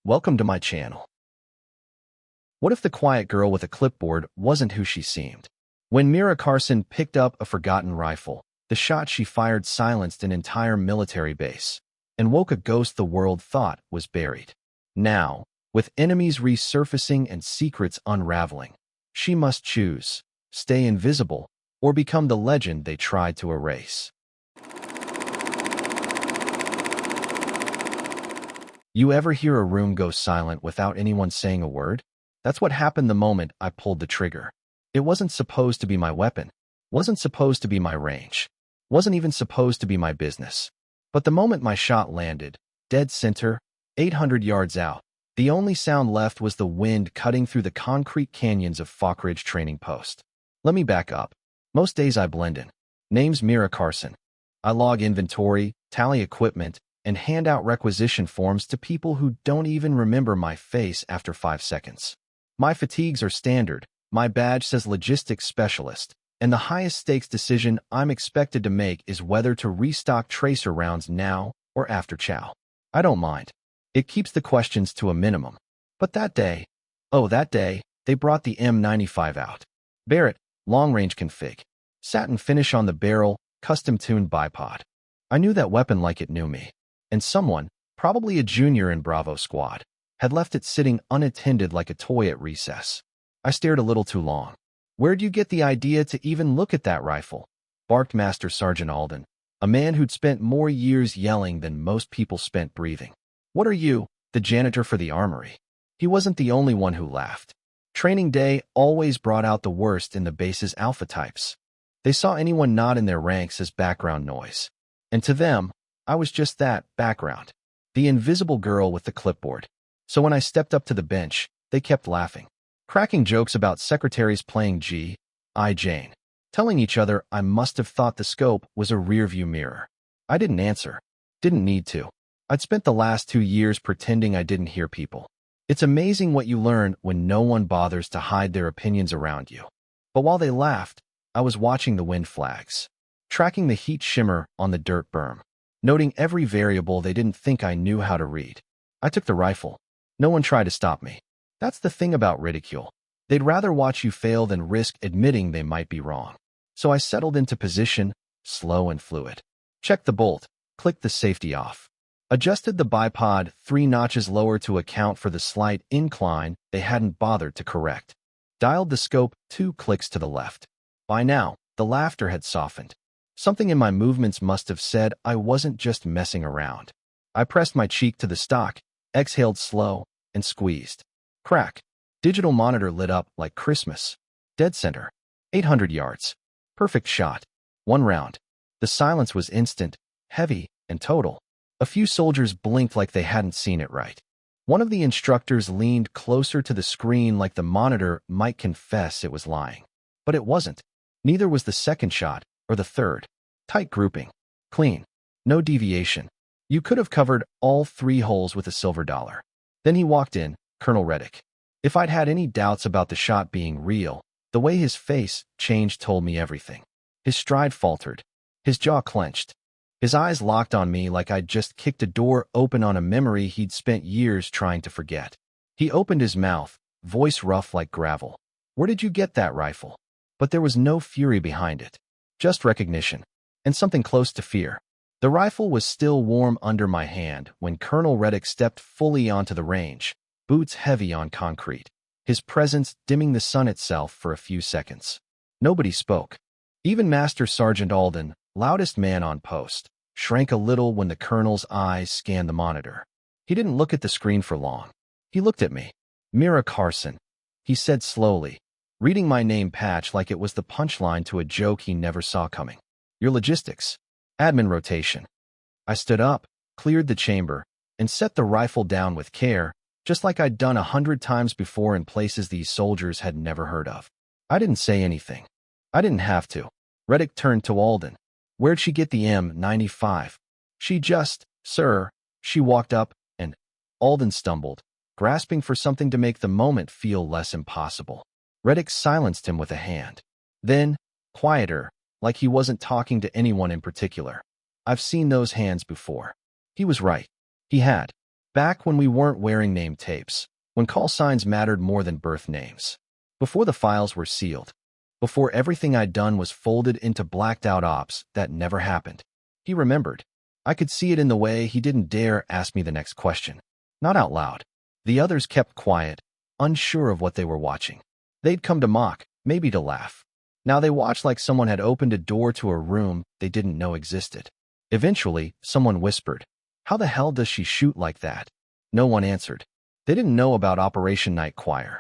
Welcome to my channel. What if the quiet girl with a clipboard wasn't who she seemed? When Mira Carson picked up a forgotten rifle, the shot she fired silenced an entire military base and woke a ghost the world thought was buried. Now, with enemies resurfacing and secrets unraveling, she must choose, stay invisible, or become the legend they tried to erase. You ever hear a room go silent without anyone saying a word? That's what happened the moment I pulled the trigger. It wasn't supposed to be my weapon, wasn't supposed to be my range, wasn't even supposed to be my business. But the moment my shot landed, dead center, 800 yards out, the only sound left was the wind cutting through the concrete canyons of Falk Ridge Training Post. Let me back up. Most days I blend in. Name's Mira Carson. I log inventory, tally equipment, and hand out requisition forms to people who don't even remember my face after 5 seconds. My fatigues are standard, my badge says logistics specialist, and the highest stakes decision I'm expected to make is whether to restock tracer rounds now or after chow. I don't mind. It keeps the questions to a minimum. But that day, they brought the M24 out. Barrett, long-range config. Satin finish on the barrel, custom-tuned bipod. I knew that weapon like it knew me. And someone, probably a junior in Bravo Squad, had left it sitting unattended like a toy at recess. I stared a little too long. Where'd you get the idea to even look at that rifle? Barked Master Sergeant Alden, a man who'd spent more years yelling than most people spent breathing. What are you, the janitor for the armory? He wasn't the only one who laughed. Training day always brought out the worst in the base's alpha types. They saw anyone nod in their ranks as background noise. And to them, I was just that, background. The invisible girl with the clipboard. So when I stepped up to the bench, they kept laughing. Cracking jokes about secretaries playing G.I. Jane. Telling each other I must have thought the scope was a rearview mirror. I didn't answer. Didn't need to. I'd spent the last 2 years pretending I didn't hear people. It's amazing what you learn when no one bothers to hide their opinions around you. But while they laughed, I was watching the wind flags. Tracking the heat shimmer on the dirt berm. Noting every variable they didn't think I knew how to read. I took the rifle. No one tried to stop me. That's the thing about ridicule. They'd rather watch you fail than risk admitting they might be wrong. So I settled into position, slow and fluid. Checked the bolt, clicked the safety off. Adjusted the bipod 3 notches lower to account for the slight incline they hadn't bothered to correct. Dialed the scope 2 clicks to the left. By now, the laughter had softened. Something in my movements must have said I wasn't just messing around. I pressed my cheek to the stock, exhaled slow, and squeezed. Crack. Digital monitor lit up like Christmas. Dead center. 800 yards. Perfect shot. 1 round. The silence was instant, heavy, and total. A few soldiers blinked like they hadn't seen it right. One of the instructors leaned closer to the screen like the monitor might confess it was lying. But it wasn't. Neither was the second shot, or the third. Tight grouping. Clean. No deviation. You could have covered all 3 holes with a silver dollar. Then he walked in, Colonel Reddick. If I'd had any doubts about the shot being real, the way his face changed told me everything. His stride faltered. His jaw clenched. His eyes locked on me like I'd just kicked a door open on a memory he'd spent years trying to forget. He opened his mouth, voice rough like gravel. Where did you get that rifle? But there was no fury behind it. Just recognition. And something close to fear. The rifle was still warm under my hand when Colonel Reddick stepped fully onto the range, boots heavy on concrete, his presence dimming the sun itself for a few seconds. Nobody spoke. Even Master Sergeant Alden, loudest man on post, shrank a little when the colonel's eyes scanned the monitor. He didn't look at the screen for long. He looked at me. Mira Carson, he said slowly, reading my name patch like it was the punchline to a joke he never saw coming. Your logistics. Admin rotation. I stood up, cleared the chamber, and set the rifle down with care, just like I'd done 100 times before in places these soldiers had never heard of. I didn't say anything. I didn't have to. Reddick turned to Alden. Where'd she get the M24? She just, sir. She walked up, and Alden stumbled, grasping for something to make the moment feel less impossible. Reddick silenced him with a hand. Then, quieter, like he wasn't talking to anyone in particular. I've seen those hands before. He was right. He had. Back when we weren't wearing name tapes, when call signs mattered more than birth names. Before the files were sealed. Before everything I'd done was folded into blacked-out ops that never happened. He remembered. I could see it in the way he didn't dare ask me the next question. Not out loud. The others kept quiet, unsure of what they were watching. They'd come to mock, maybe to laugh. Now they watched like someone had opened a door to a room they didn't know existed. Eventually, someone whispered, "How the hell does she shoot like that?" No one answered. They didn't know about Operation Night Choir.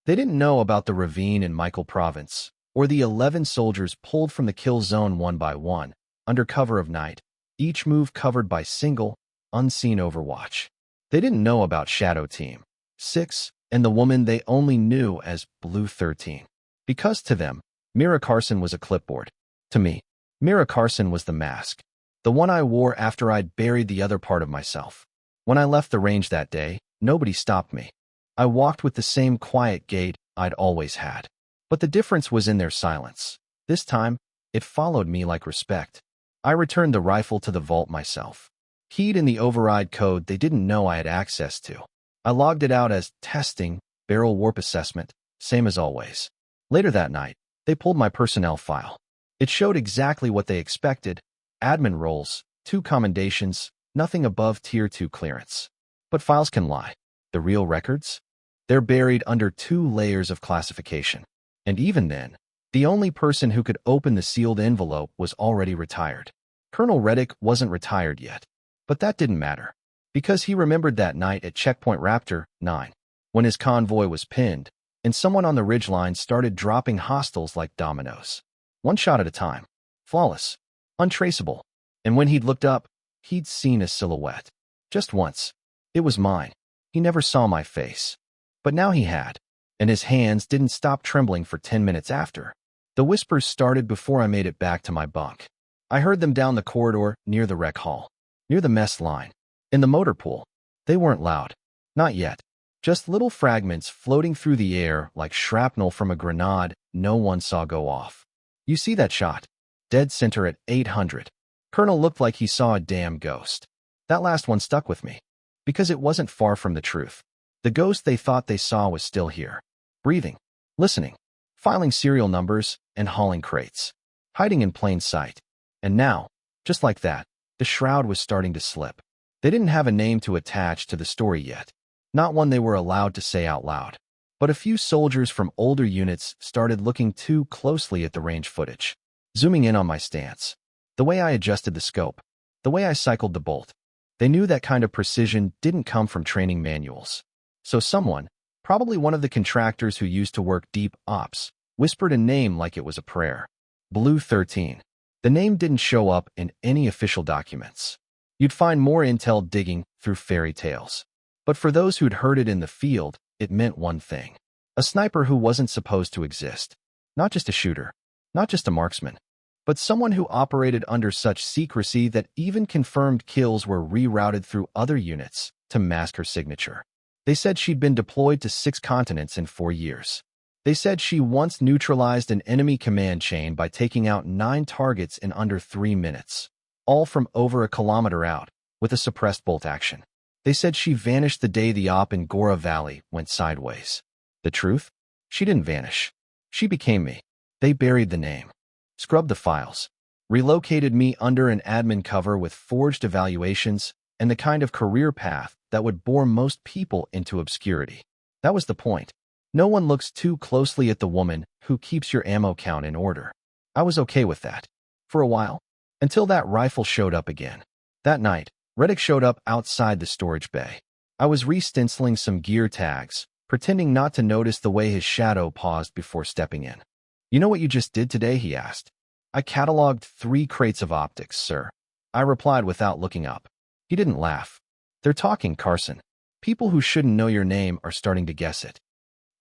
They didn't know about the ravine in Michael Province, or the 11 soldiers pulled from the kill zone one by one, under cover of night, each move covered by single, unseen overwatch. They didn't know about Shadow Team 6 and the woman they only knew as Blue 13. Because to them, Mira Carson was a clipboard. To me, Mira Carson was the mask. The one I wore after I'd buried the other part of myself. When I left the range that day, nobody stopped me. I walked with the same quiet gait I'd always had. But the difference was in their silence. This time, it followed me like respect. I returned the rifle to the vault myself. Keyed in the override code they didn't know I had access to. I logged it out as testing, barrel warp assessment, same as always. Later that night, they pulled my personnel file. It showed exactly what they expected. Admin roles, 2 commendations, nothing above Tier 2 clearance. But files can lie. The real records? They're buried under 2 layers of classification. And even then, the only person who could open the sealed envelope was already retired. Colonel Reddick wasn't retired yet. But that didn't matter. Because he remembered that night at Checkpoint Raptor 9, when his convoy was pinned, and someone on the ridgeline started dropping hostiles like dominoes. One shot at a time. Flawless. Untraceable. And when he'd looked up, he'd seen a silhouette. Just once. It was mine. He never saw my face. But now he had. And his hands didn't stop trembling for 10 minutes after. The whispers started before I made it back to my bunk. I heard them down the corridor near the rec hall. Near the mess line. In the motor pool. They weren't loud. Not yet. Just little fragments floating through the air like shrapnel from a grenade no one saw go off. You see that shot? Dead center at 800. Colonel looked like he saw a damn ghost. That last one stuck with me. Because it wasn't far from the truth. The ghost they thought they saw was still here. Breathing. Listening. Filing serial numbers and hauling crates. Hiding in plain sight. And now, just like that, the shroud was starting to slip. They didn't have a name to attach to the story yet. Not one they were allowed to say out loud. But a few soldiers from older units started looking too closely at the range footage. Zooming in on my stance. The way I adjusted the scope. The way I cycled the bolt. They knew that kind of precision didn't come from training manuals. So someone, probably one of the contractors who used to work deep ops, whispered a name like it was a prayer. Blue 13. The name didn't show up in any official documents. You'd find more intel digging through fairy tales. But for those who'd heard it in the field, it meant one thing. A sniper who wasn't supposed to exist. Not just a shooter. Not just a marksman. But someone who operated under such secrecy that even confirmed kills were rerouted through other units to mask her signature. They said she'd been deployed to 6 continents in 4 years. They said she once neutralized an enemy command chain by taking out 9 targets in under 3 minutes. All from over a kilometer out, with a suppressed bolt action. They said she vanished the day the op in Gora Valley went sideways. The truth? She didn't vanish. She became me. They buried the name. Scrubbed the files. Relocated me under an admin cover with forged evaluations and the kind of career path that would bore most people into obscurity. That was the point. No one looks too closely at the woman who keeps your ammo count in order. I was okay with that. For a while. Until that rifle showed up again. That night, Reddick showed up outside the storage bay. I was re-stenciling some gear tags, pretending not to notice the way his shadow paused before stepping in. "You know what you just did today?" he asked. "I cataloged 3 crates of optics, sir." I replied without looking up. He didn't laugh. "They're talking, Carson. People who shouldn't know your name are starting to guess it."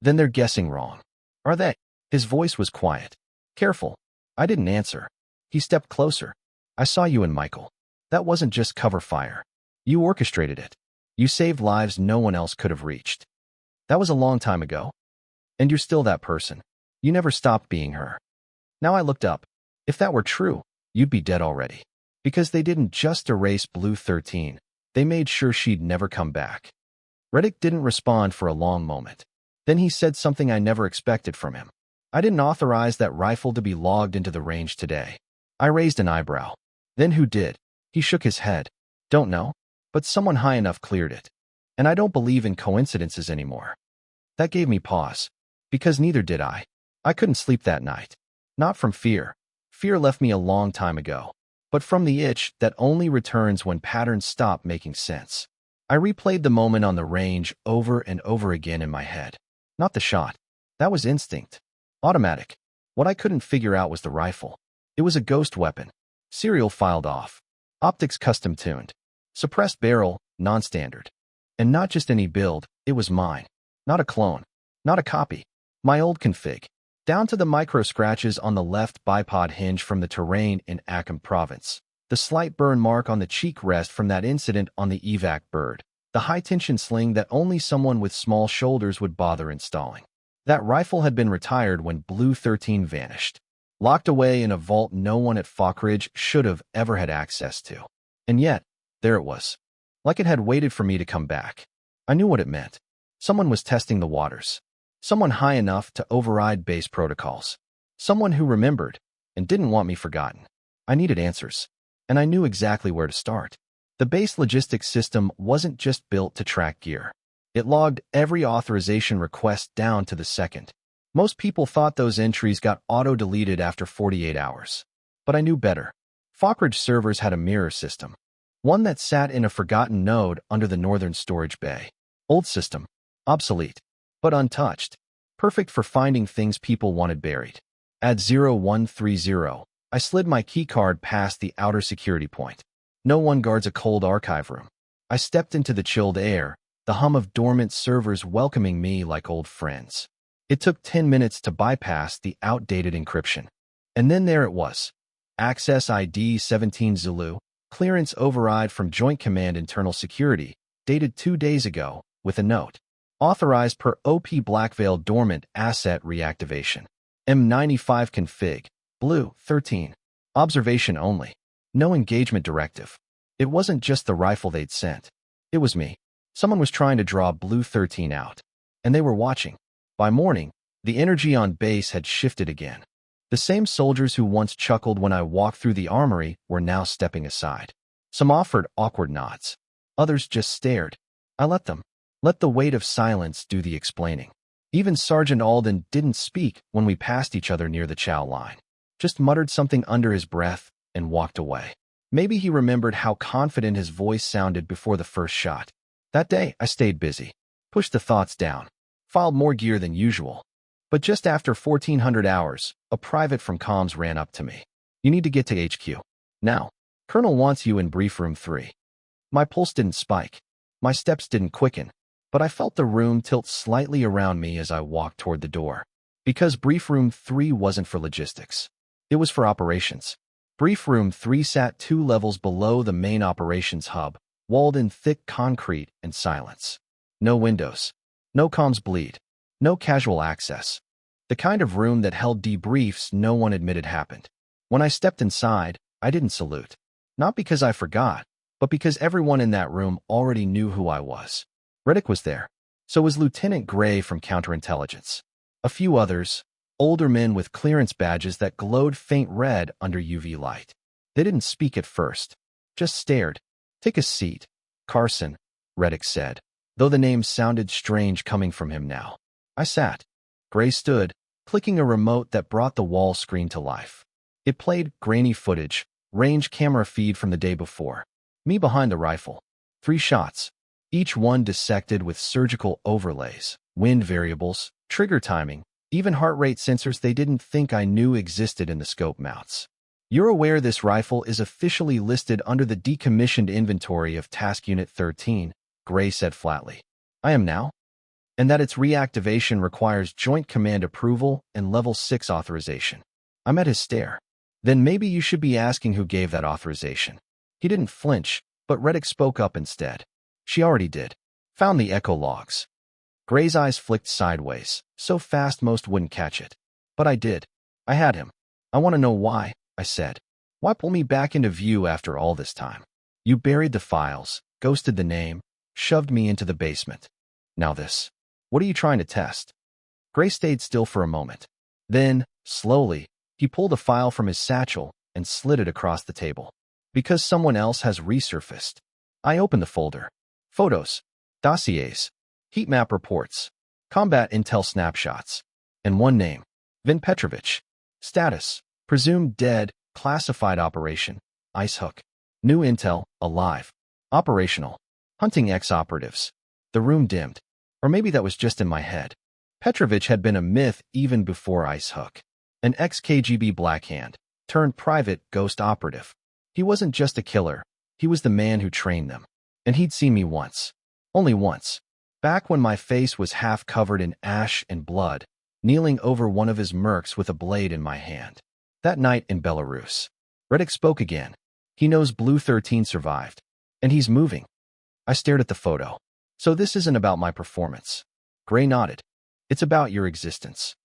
"Then they're guessing wrong." "Are they?" His voice was quiet. "Careful." I didn't answer. He stepped closer. "I saw you and Michael. That wasn't just cover fire. You orchestrated it. You saved lives no one else could have reached. That was a long time ago. And you're still that person. You never stopped being her." Now I looked up. If that were true, you'd be dead already. Because they didn't just erase Blue 13. They made sure she'd never come back. Reddick didn't respond for a long moment. Then he said something I never expected from him. I didn't authorize that rifle to be logged into the range today. I raised an eyebrow. Then who did? He shook his head. Don't know. But someone high enough cleared it. And I don't believe in coincidences anymore. That gave me pause. Because neither did I. I couldn't sleep that night. Not from fear. Fear left me a long time ago. But from the itch that only returns when patterns stop making sense. I replayed the moment on the range over and over again in my head. Not the shot. That was instinct. Automatic. What I couldn't figure out was the rifle. It was a ghost weapon. Serial filed off. Optics custom-tuned. Suppressed barrel, non-standard. And not just any build, it was mine. Not a clone. Not a copy. My old config. Down to the micro scratches on the left bipod hinge from the terrain in Akam province. The slight burn mark on the cheek rest from that incident on the evac bird. The high-tension sling that only someone with small shoulders would bother installing. That rifle had been retired when Blue 13 vanished. Locked away in a vault no one at Falkridge should have ever had access to. And yet, there it was. Like it had waited for me to come back. I knew what it meant. Someone was testing the waters. Someone high enough to override base protocols. Someone who remembered and didn't want me forgotten. I needed answers. And I knew exactly where to start. The base logistics system wasn't just built to track gear. It logged every authorization request down to the second. Most people thought those entries got auto-deleted after 48 hours. But I knew better. Falkridge servers had a mirror system. One that sat in a forgotten node under the northern storage bay. Old system. Obsolete. But untouched. Perfect for finding things people wanted buried. At 0130, I slid my keycard past the outer security point. No one guards a cold archive room. I stepped into the chilled air, the hum of dormant servers welcoming me like old friends. It took 10 minutes to bypass the outdated encryption. And then there it was. Access ID 17 Zulu, clearance override from Joint Command Internal Security, dated 2 days ago, with a note. Authorized per OP Blackveil Dormant Asset Reactivation. M25 config. Blue 13. Observation only. No engagement directive. It wasn't just the rifle they'd sent. It was me. Someone was trying to draw Blue 13 out. And they were watching. By morning, the energy on base had shifted again. The same soldiers who once chuckled when I walked through the armory were now stepping aside. Some offered awkward nods. Others just stared. I let them. Let the weight of silence do the explaining. Even Sergeant Alden didn't speak when we passed each other near the chow line. Just muttered something under his breath and walked away. Maybe he remembered how confident his voice sounded before the first shot. That day, I stayed busy. Pushed the thoughts down. Filed more gear than usual. But just after 1400 hours, a private from comms ran up to me. You need to get to HQ. Now. Colonel wants you in brief room 3. My pulse didn't spike. My steps didn't quicken. But I felt the room tilt slightly around me as I walked toward the door. Because brief room 3 wasn't for logistics. It was for operations. Brief room 3 sat 2 levels below the main operations hub, walled in thick concrete and silence. No windows. No comms bleed. No casual access. The kind of room that held debriefs no one admitted happened. When I stepped inside, I didn't salute. Not because I forgot, but because everyone in that room already knew who I was. Reddick was there. So was Lieutenant Gray from Counterintelligence. A few others, older men with clearance badges that glowed faint red under UV light. They didn't speak at first. Just stared. Take a seat, Carson, Reddick said, though the name sounded strange coming from him now. I sat. Gray stood, clicking a remote that brought the wall screen to life. It played grainy footage, range camera feed from the day before. Me behind the rifle. 3 shots. Each one dissected with surgical overlays, wind variables, trigger timing, even heart rate sensors they didn't think I knew existed in the scope mounts. You're aware this rifle is officially listed under the decommissioned inventory of Task Unit 13, Gray said flatly. I am now. And that its reactivation requires Joint Command approval and Level 6 authorization. I met his stare. Then maybe you should be asking who gave that authorization. He didn't flinch, but Reddick spoke up instead. She already did. Found the echo logs. Gray's eyes flicked sideways, so fast most wouldn't catch it. But I did. I had him. I want to know why, I said. Why pull me back into view after all this time? You buried the files, ghosted the name, shoved me into the basement. Now this. What are you trying to test? Gray stayed still for a moment. Then, slowly, he pulled a file from his satchel and slid it across the table. Because someone else has resurfaced. I opened the folder. Photos, dossiers, heat map reports, combat intel snapshots, and one name, Vin Petrovich. Status, presumed dead, classified operation, Ice Hook. New intel, alive. Operational, hunting ex-operatives. The room dimmed. Or maybe that was just in my head. Petrovich had been a myth even before Ice Hook. An ex-KGB blackhand, turned private ghost operative. He wasn't just a killer, he was the man who trained them. And he'd seen me once. Only once. Back when my face was half covered in ash and blood, kneeling over one of his mercs with a blade in my hand. That night in Belarus. Reddick spoke again. He knows Blue 13 survived. And he's moving. I stared at the photo. So this isn't about my performance. Gray nodded. It's about your existence.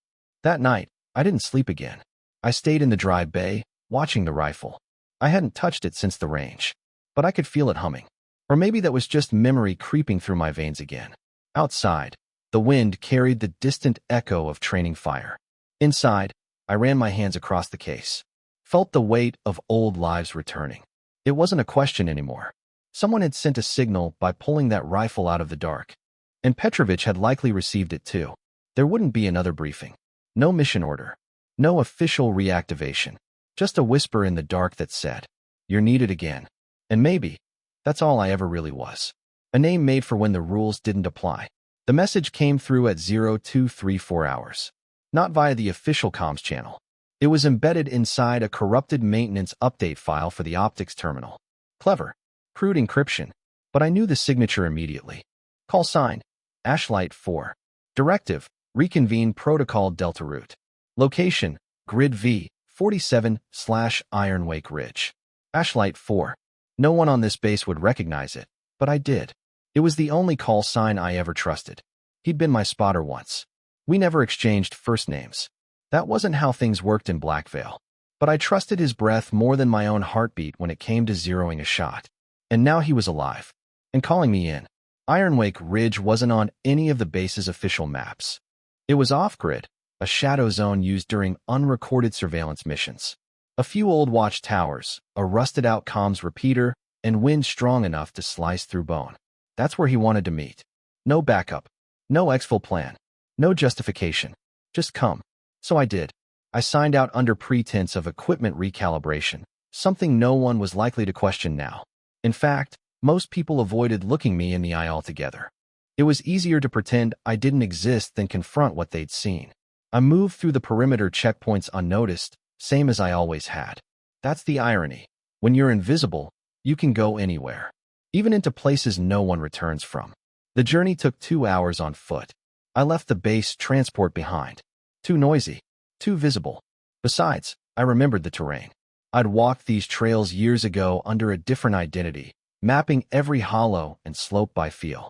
That night, I didn't sleep again. I stayed in the dry bay, watching the rifle. I hadn't touched it since the range. But I could feel it humming. Or maybe that was just memory creeping through my veins again. Outside, the wind carried the distant echo of training fire. Inside, I ran my hands across the case. Felt the weight of old lives returning. It wasn't a question anymore. Someone had sent a signal by pulling that rifle out of the dark. And Petrovich had likely received it too. There wouldn't be another briefing. No mission order. No official reactivation. Just a whisper in the dark that said, "You're needed again." And maybe, that's all I ever really was. A name made for when the rules didn't apply. The message came through at 0234 hours. Not via the official comms channel. It was embedded inside a corrupted maintenance update file for the optics terminal. Clever. Crude encryption. But I knew the signature immediately. Call sign, Ashlight 4. Directive, reconvene protocol Delta route. Location, Grid V, 47/Ironwake Ridge. Ashlight 4. No one on this base would recognize it, but I did. It was the only call sign I ever trusted. He'd been my spotter once. We never exchanged first names. That wasn't how things worked in Blackvale. But I trusted his breath more than my own heartbeat when it came to zeroing a shot. And now he was alive. And calling me in. Ironwake Ridge wasn't on any of the base's official maps. It was off-grid, a shadow zone used during unrecorded surveillance missions. A few old watchtowers, a rusted-out comms repeater, and wind strong enough to slice through bone. That's where he wanted to meet. No backup. No exfil plan. No justification. Just come. So I did. I signed out under pretense of equipment recalibration, something no one was likely to question now. In fact, most people avoided looking me in the eye altogether. It was easier to pretend I didn't exist than confront what they'd seen. I moved through the perimeter checkpoints unnoticed, same as I always had. That's the irony. When you're invisible, you can go anywhere. Even into places no one returns from. The journey took 2 hours on foot. I left the base transport behind. Too noisy. Too visible. Besides, I remembered the terrain. I'd walked these trails years ago under a different identity, mapping every hollow and slope by feel.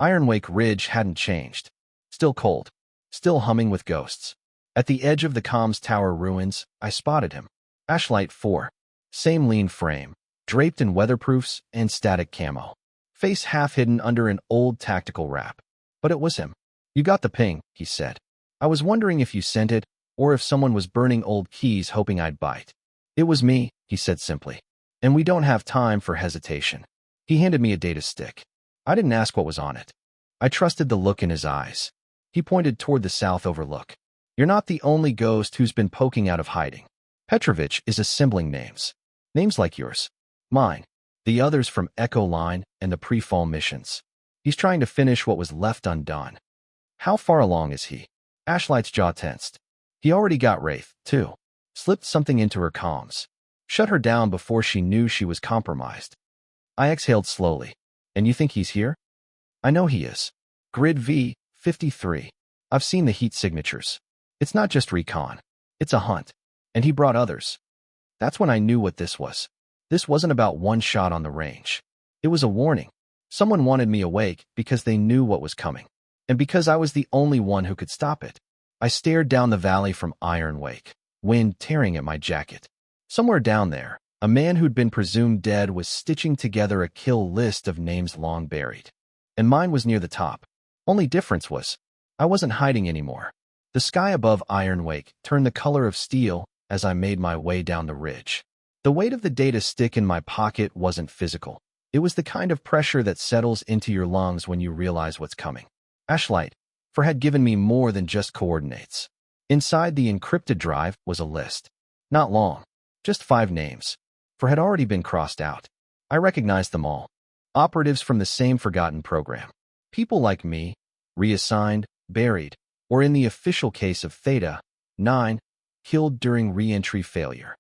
Ironwake Ridge hadn't changed. Still cold. Still humming with ghosts. At the edge of the comms tower ruins, I spotted him. Ashlight 4. Same lean frame, draped in weatherproofs and static camo. Face half hidden under an old tactical wrap. But it was him. "You got the ping," he said. "I was wondering if you sent it, or if someone was burning old keys hoping I'd bite." "It was me," he said simply. "And we don't have time for hesitation." He handed me a data stick. I didn't ask what was on it. I trusted the look in his eyes. He pointed toward the south overlook. "You're not the only ghost who's been poking out of hiding. Petrovich is assembling names. Names like yours. Mine. The others from Echo Line and the pre-fall missions. He's trying to finish what was left undone." "How far along is he?" Ashlight's jaw tensed. "He already got Wraith, too. Slipped something into her comms. Shut her down before she knew she was compromised." I exhaled slowly. "And you think he's here?" "I know he is. Grid V, 53. I've seen the heat signatures. It's not just recon. It's a hunt. And he brought others." That's when I knew what this was. This wasn't about one shot on the range. It was a warning. Someone wanted me awake because they knew what was coming. And because I was the only one who could stop it. I stared down the valley from Ironwake, wind tearing at my jacket. Somewhere down there, A man who'd been presumed dead was stitching together a kill list of names long buried. And mine was near the top. Only difference was, I wasn't hiding anymore. The sky above Iron Wake turned the color of steel as I made my way down the ridge. The weight of the data stick in my pocket wasn't physical. It was the kind of pressure that settles into your lungs when you realize what's coming. Ashlight, for had given me more than just coordinates. Inside the encrypted drive was a list. Not long, just 5 names, for had already been crossed out. I recognized them all. Operatives from the same forgotten program. People like me, reassigned, buried, or in the official case of Theta, 9, killed during re-entry failure.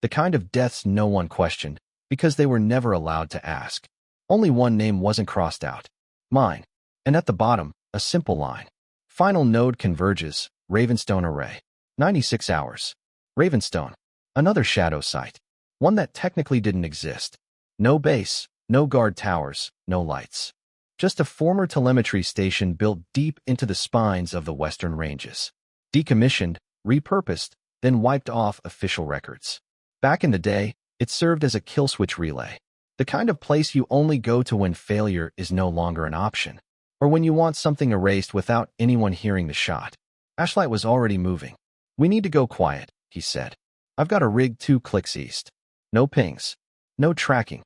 The kind of deaths no one questioned, because they were never allowed to ask. Only one name wasn't crossed out. Mine. And at the bottom, a simple line. Final node converges, Ravenstone array. 96 hours. Ravenstone. Another shadow site. One that technically didn't exist. No base, no guard towers, no lights. Just a former telemetry station built deep into the spines of the Western Ranges. Decommissioned, repurposed, then wiped off official records. Back in the day, it served as a kill switch relay. The kind of place you only go to when failure is no longer an option, or when you want something erased without anyone hearing the shot. Ashlight was already moving. We need to go quiet, he said. I've got a rig 2 clicks east. No pings. No tracking.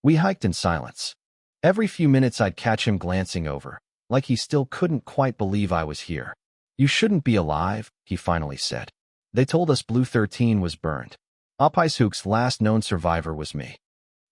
We hiked in silence. Every few minutes I'd catch him glancing over, like he still couldn't quite believe I was here. You shouldn't be alive, he finally said. They told us Blue 13 was burned. Opaishook's last known survivor was me.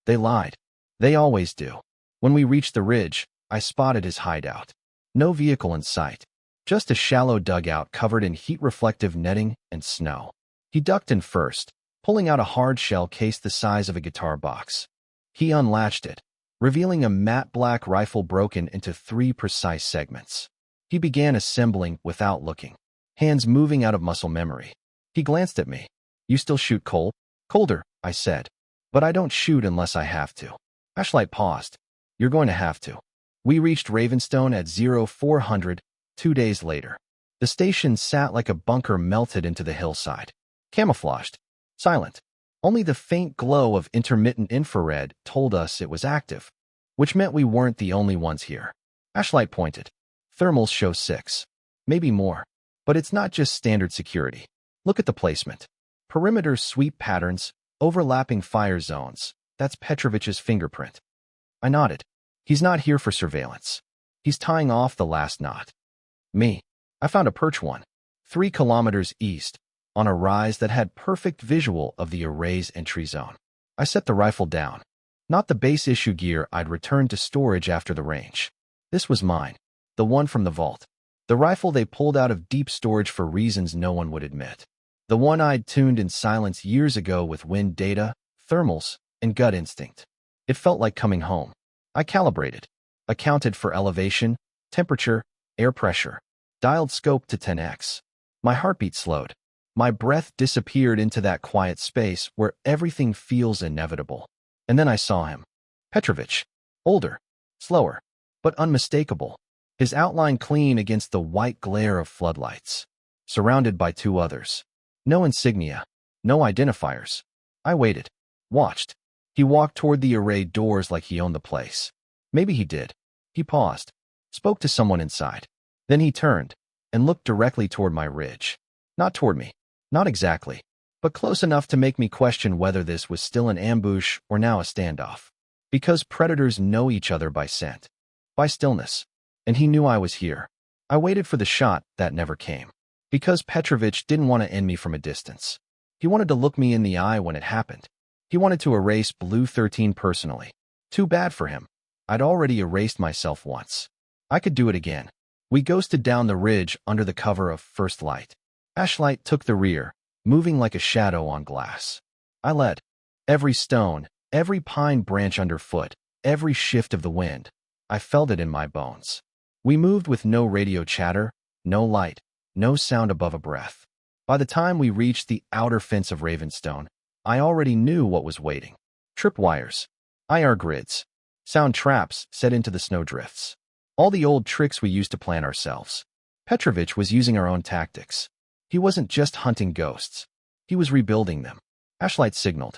They lied. They always do. When we reached the ridge, I spotted his hideout. No vehicle in sight. Just a shallow dugout covered in heat-reflective netting and snow. He ducked in first, pulling out a hard shell case the size of a guitar box. He unlatched it, revealing a matte black rifle broken into 3 precise segments. He began assembling without looking, hands moving out of muscle memory. He glanced at me. You still shoot cold? Colder, I said. But I don't shoot unless I have to. Ashlight paused. You're going to have to. We reached Ravenstone at 0400, 2 days later. The station sat like a bunker melted into the hillside. Camouflaged. Silent. Only the faint glow of intermittent infrared told us it was active, which meant we weren't the only ones here. Ashlight pointed. Thermals show 6. Maybe more. But it's not just standard security. Look at the placement. Perimeter sweep patterns, overlapping fire zones. That's Petrovich's fingerprint. I nodded. He's not here for surveillance. He's tying off the last knot. Me. I found a perch one, 3 kilometers east, on a rise that had perfect visual of the array's entry zone. I set the rifle down. Not the base issue gear I'd returned to storage after the range. This was mine. The one from the vault. The rifle they pulled out of deep storage for reasons no one would admit. The one I'd tuned in silence years ago with wind data, thermals, and gut instinct. It felt like coming home. I calibrated, accounted for elevation, temperature, air pressure, dialed scope to 10x. My heartbeat slowed. My breath disappeared into that quiet space where everything feels inevitable. And then I saw him. Petrovich. Older, slower, but unmistakable. His outline clean against the white glare of floodlights. Surrounded by 2 others. No insignia. No identifiers. I waited. Watched. He walked toward the array doors like he owned the place. Maybe he did. He paused. Spoke to someone inside. Then he turned and looked directly toward my ridge. Not toward me. Not exactly. But close enough to make me question whether this was still an ambush or now a standoff. Because predators know each other by scent. By stillness. And he knew I was here. I waited for the shot that never came. Because Petrovich didn't want to end me from a distance. He wanted to look me in the eye when it happened. He wanted to erase Blue 13 personally. Too bad for him. I'd already erased myself once. I could do it again. We ghosted down the ridge under the cover of first light. Ashlight took the rear, moving like a shadow on glass. I led. Every stone, every pine branch underfoot, every shift of the wind. I felt it in my bones. We moved with no radio chatter, no light, no sound above a breath. By the time we reached the outer fence of Ravenstone, I already knew what was waiting. Tripwires, IR grids, sound traps set into the snowdrifts. All the old tricks we used to plan ourselves. Petrovich was using our own tactics. He wasn't just hunting ghosts. He was rebuilding them. Ashlight signaled.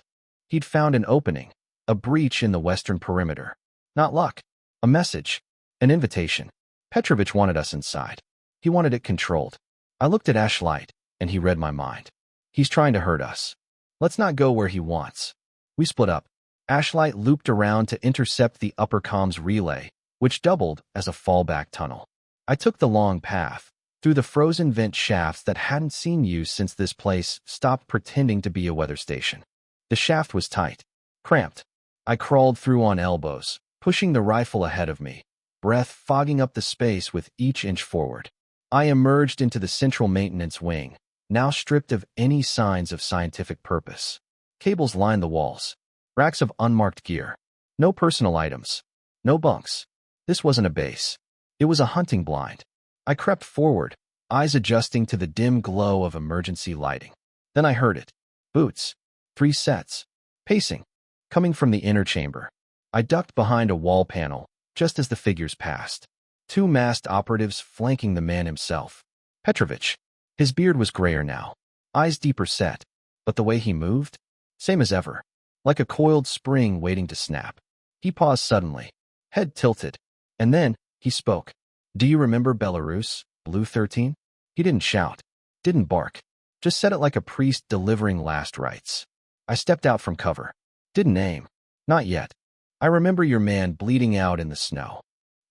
He'd found an opening, a breach in the western perimeter. Not luck. A message. An invitation. Petrovich wanted us inside. He wanted it controlled. I looked at Ashlight, and he read my mind. He's trying to hurt us. Let's not go where he wants. We split up. Ashlight looped around to intercept the upper comms relay, which doubled as a fallback tunnel. I took the long path, through the frozen vent shafts that hadn't seen use since this place stopped pretending to be a weather station. The shaft was tight, cramped. I crawled through on elbows, pushing the rifle ahead of me, breath fogging up the space with each inch forward. I emerged into the central maintenance wing, now stripped of any signs of scientific purpose. Cables lined the walls, racks of unmarked gear. No personal items, no bunks. This wasn't a base. It was a hunting blind. I crept forward, eyes adjusting to the dim glow of emergency lighting. Then I heard it. Boots. 3 sets. Pacing. Coming from the inner chamber. I ducked behind a wall panel, just as the figures passed. 2 masked operatives flanking the man himself. Petrovich. His beard was grayer now, eyes deeper set, but the way he moved? Same as ever. Like a coiled spring waiting to snap. He paused suddenly, head tilted, and then he spoke. Do you remember Belarus, Blue 13? He didn't shout, didn't bark, just said it like a priest delivering last rites. I stepped out from cover. Didn't aim. Not yet. I remember your man bleeding out in the snow.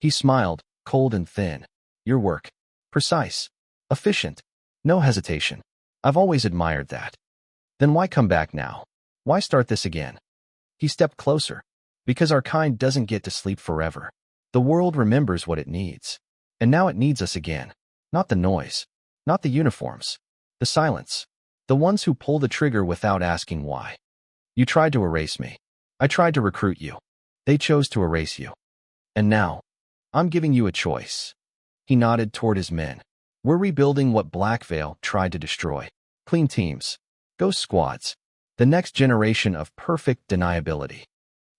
He smiled, cold and thin. Your work. Precise. Efficient. No hesitation. I've always admired that. Then why come back now? Why start this again? He stepped closer. Because our kind doesn't get to sleep forever. The world remembers what it needs. And now it needs us again. Not the noise. Not the uniforms. The silence. The ones who pull the trigger without asking why. You tried to erase me. I tried to recruit you. They chose to erase you. And now, I'm giving you a choice. He nodded toward his men. We're rebuilding what Blackveil tried to destroy. Clean teams. Ghost squads. The next generation of perfect deniability.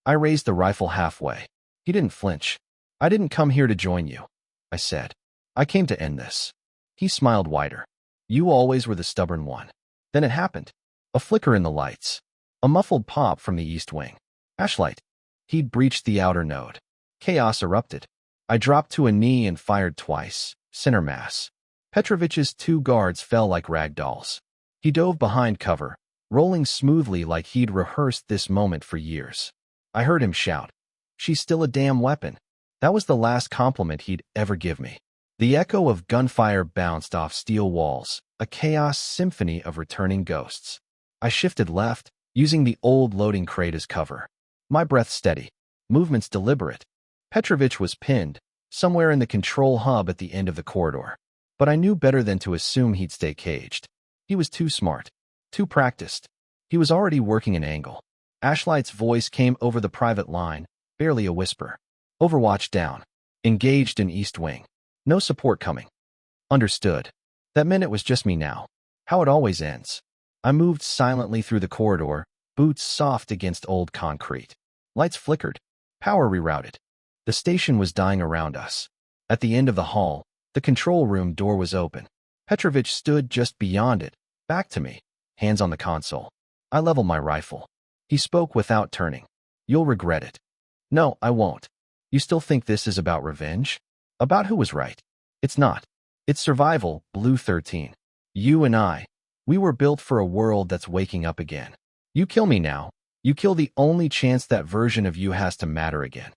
I raised the rifle halfway. He didn't flinch. I didn't come here to join you, I said. I came to end this. He smiled wider. You always were the stubborn one. Then it happened. A flicker in the lights. A muffled pop from the east wing. Ashlight. He'd breached the outer node. Chaos erupted. I dropped to a knee and fired twice. Center mass. Petrovich's 2 guards fell like rag dolls. He dove behind cover, rolling smoothly like he'd rehearsed this moment for years. I heard him shout, "She's still a damn weapon." That was the last compliment he'd ever give me. The echo of gunfire bounced off steel walls, a chaos symphony of returning ghosts. I shifted left, using the old loading crate as cover. My breath steady, movements deliberate. Petrovich was pinned, somewhere in the control hub at the end of the corridor. But I knew better than to assume he'd stay caged. He was too smart, too practiced. He was already working an angle. Ashlight's voice came over the private line, barely a whisper. Overwatch down. Engaged in East Wing. No support coming. Understood. That meant it was just me now. How it always ends. I moved silently through the corridor, boots soft against old concrete. Lights flickered. Power rerouted. The station was dying around us. At the end of the hall, the control room door was open. Petrovich stood just beyond it, back to me, hands on the console. I leveled my rifle. He spoke without turning. You'll regret it. No, I won't. You still think this is about revenge? About who was right? It's not. It's survival, Blue 13. You and I. We were built for a world that's waking up again. You kill me now. You kill the only chance that version of you has to matter again.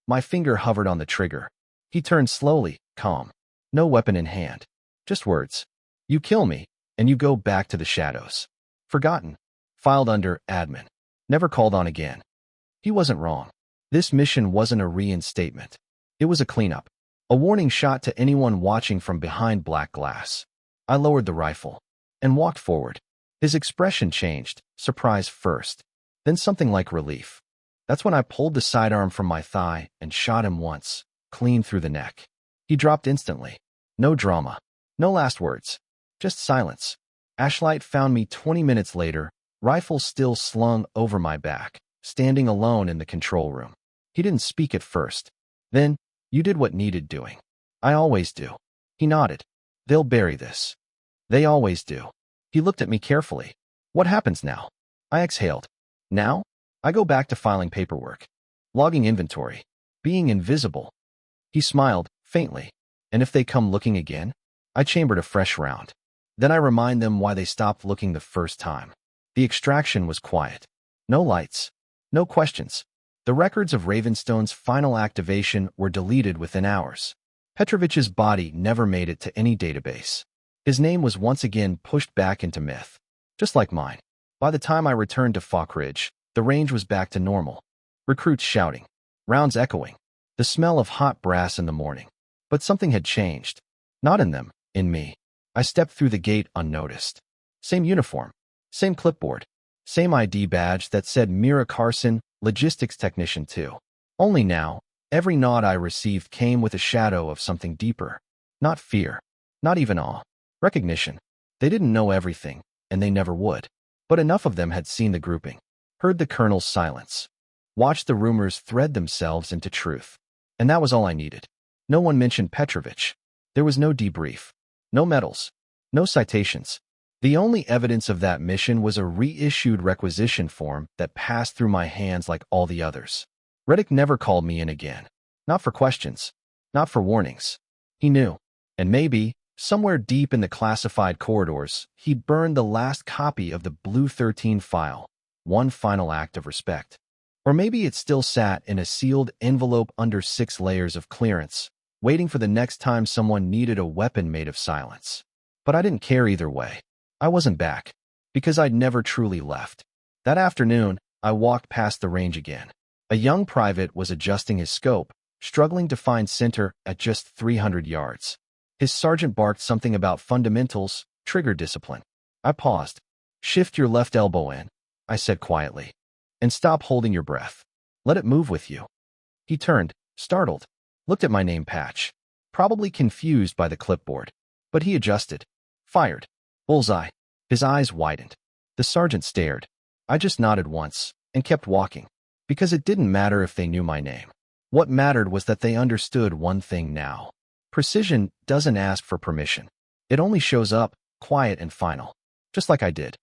My finger hovered on the trigger. He turned slowly, calm. No weapon in hand. Just words. You kill me, and you go back to the shadows. Forgotten. Filed under admin. Never called on again. He wasn't wrong. This mission wasn't a reinstatement. It was a cleanup. A warning shot to anyone watching from behind black glass. I lowered the rifle and walked forward. His expression changed, surprise first, then something like relief. That's when I pulled the sidearm from my thigh and shot him once, clean through the neck. He dropped instantly. No drama. No last words. Just silence. Ashlight found me 20 minutes later, rifle still slung over my back, standing alone in the control room. He didn't speak at first. Then, you did what needed doing. I always do. He nodded. They'll bury this. They always do. He looked at me carefully. What happens now? I exhaled. Now, I go back to filing paperwork, logging inventory, being invisible. He smiled, faintly. And if they come looking again? I chambered a fresh round. Then I remind them why they stopped looking the first time. The extraction was quiet. No lights. No questions. The records of Ravenstone's final activation were deleted within hours. Petrovich's body never made it to any database. His name was once again pushed back into myth. Just like mine. By the time I returned to Falk Ridge, the range was back to normal. Recruits shouting. Rounds echoing. The smell of hot brass in the morning. But something had changed. Not in them, in me. I stepped through the gate unnoticed. Same uniform. Same clipboard. Same ID badge that said Mira Carson, Logistics Technician 2. Only now, every nod I received came with a shadow of something deeper. Not fear. Not even awe. Recognition. They didn't know everything, and they never would. But enough of them had seen the grouping. Heard the colonel's silence. Watched the rumors thread themselves into truth. And that was all I needed. No one mentioned Petrovich. There was no debrief. No medals. No citations. The only evidence of that mission was a reissued requisition form that passed through my hands like all the others. Reddick never called me in again. Not for questions. Not for warnings. He knew. And maybe, somewhere deep in the classified corridors, he'd burned the last copy of the Blue 13 file. One final act of respect. Or maybe it still sat in a sealed envelope under 6 layers of clearance, waiting for the next time someone needed a weapon made of silence. But I didn't care either way. I wasn't back, because I'd never truly left. That afternoon, I walked past the range again. A young private was adjusting his scope, struggling to find center at just 300 yards. His sergeant barked something about fundamentals, trigger discipline. I paused. Shift your left elbow in, I said quietly. And stop holding your breath. Let it move with you. He turned, startled, looked at my name patch, probably confused by the clipboard. But he adjusted. Fired. Bullseye. His eyes widened. The sergeant stared. I just nodded once and kept walking, because it didn't matter if they knew my name. What mattered was that they understood one thing now. Precision doesn't ask for permission. It only shows up, quiet and final. Just like I did.